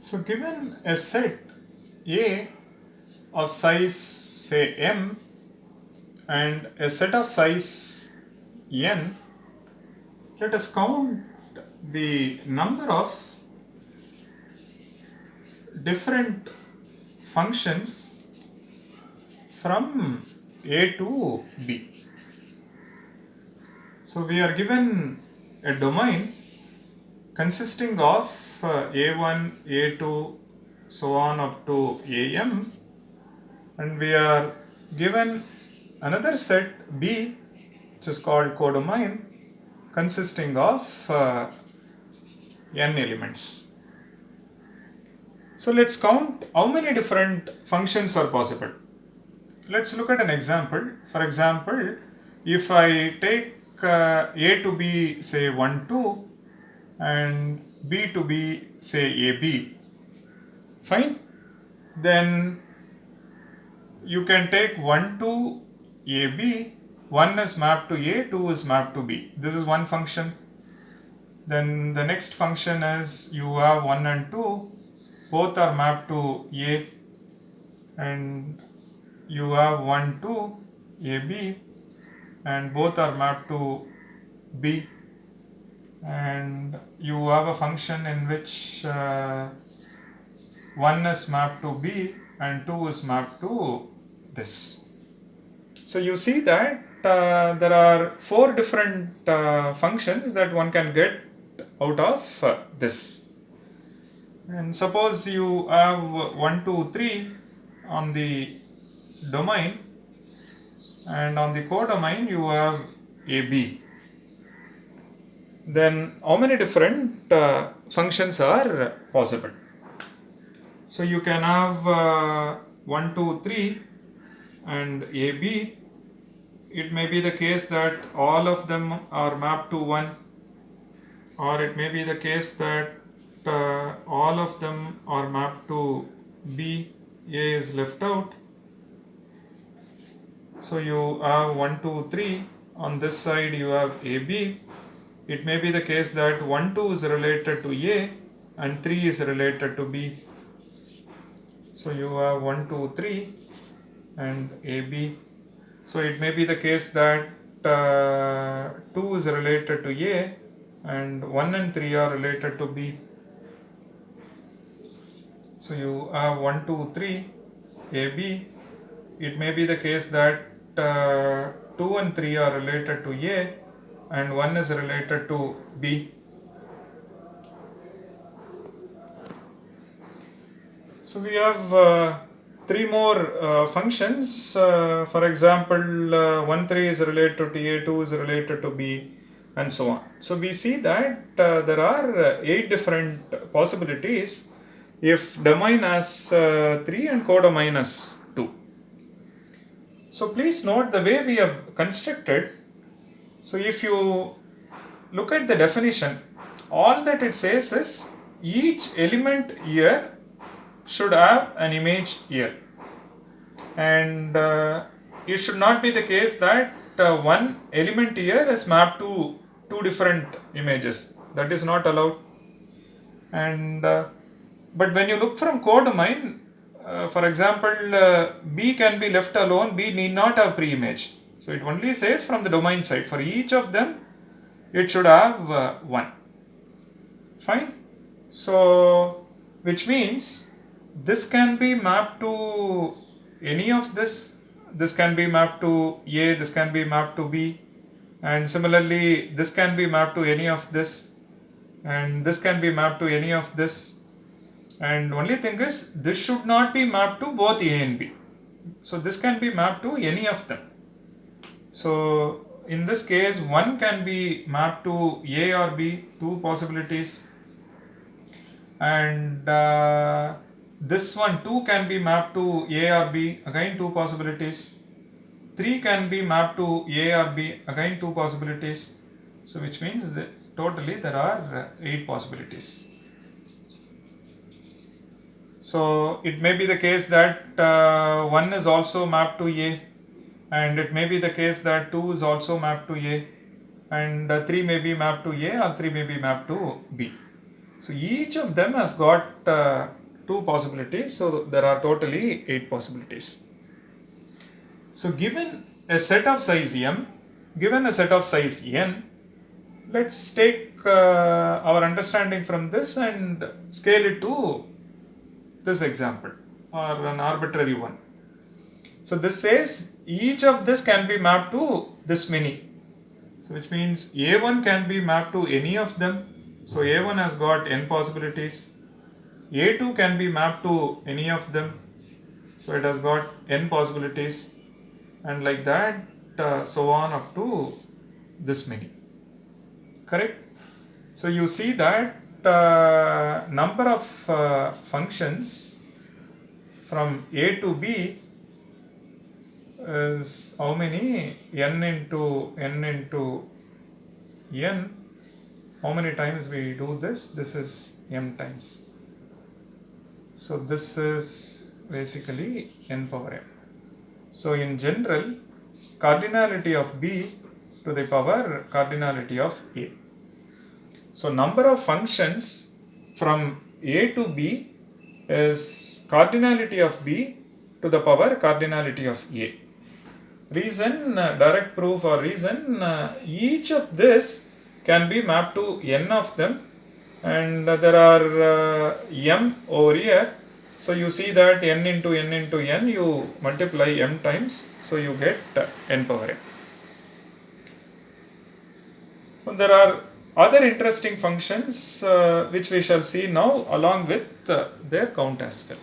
So given a set A of size say m and a set of size n, let us count the number of different functions from A to B. So we are given a domain consisting of A1, A2, so on up to Am, and we are given another set B, which is called codomain, consisting of n elements. So let's count how many different functions are possible. Let's look at an example. For example, if I take A to be say 1, 2 and B to be say AB, fine, then you can take 1 to AB, 1 is mapped to A, 2 is mapped to B. This is one function. Then the next function is you have 1 and 2, both are mapped to A, and you have 1, 2, AB, and both are mapped to B, and you have a function in which 1 is mapped to B and 2 is mapped to this. So you see that there are 4 different functions that one can get out of this. And suppose you have 1, 2, 3 on the domain, and on the codomain you have AB. Then how many different functions are possible? So you can have 1, 2, 3 and AB. It may be the case that all of them are mapped to 1, or it may be the case that all of them are mapped to B, A is left out. So you have 1, 2, 3. On this side you have AB. It may be the case that 1, 2 is related to A and 3 is related to B. So you have 1, 2, 3 and AB. So it may be the case that 2 is related to A and 1 and 3 are related to B. So you have 1, 2, 3 AB. It may be the case that 2 and 3 are related to A and 1 is related to B. So we have 3 more functions. For example, 1, 3 is related to A, 2 is related to B, and so on. So we see that there are 8 different possibilities if domain has 3 and codomain has 2. So please note the way we have constructed. So if you look at the definition, all that it says is each element here should have an image here, and it should not be the case that one element here is mapped to 2 different images. That is not allowed. And but when you look from codomain, for example, B can be left alone. B need not have pre-image. So it only says from the domain side, for each of them it should have 1. Fine. So which means this can be mapped to any of this. This can be mapped to A, this can be mapped to B, and similarly this can be mapped to any of this, and this can be mapped to any of this. And only thing is, this should not be mapped to both A and B. So this can be mapped to any of them. So in this case, 1 can be mapped to A or B, 2 possibilities. And this one, 2 can be mapped to A or B, again 2 possibilities. 3 can be mapped to A or B, again 2 possibilities. So which means that totally there are 8 possibilities. So it may be the case that 1 is also mapped to A, and it may be the case that 2 is also mapped to A, and 3 may be mapped to A or 3 may be mapped to B. So each of them has got 2 possibilities, so there are totally 8 possibilities. So given a set of size m, given a set of size n, let's take our understanding from this and scale it to this example or an arbitrary one. So this says each of this can be mapped to this many. So which means A1 can be mapped to any of them. So A1 has got n possibilities. A2 can be mapped to any of them. So it has got n possibilities, and like that so on up to this many. Correct? So you see that number of functions from A to B is how many? N into n. How many times we do this? This is m times. So this is basically n power m. So in general, cardinality of B to the power cardinality of A. So number of functions from A to B is cardinality of B to the power cardinality of A. Reason, direct proof or reason, each of this can be mapped to n of them, and there are m over here. So you see that n into n, you multiply m times, so you get n power m. There are other interesting functions which we shall see now along with their count as well.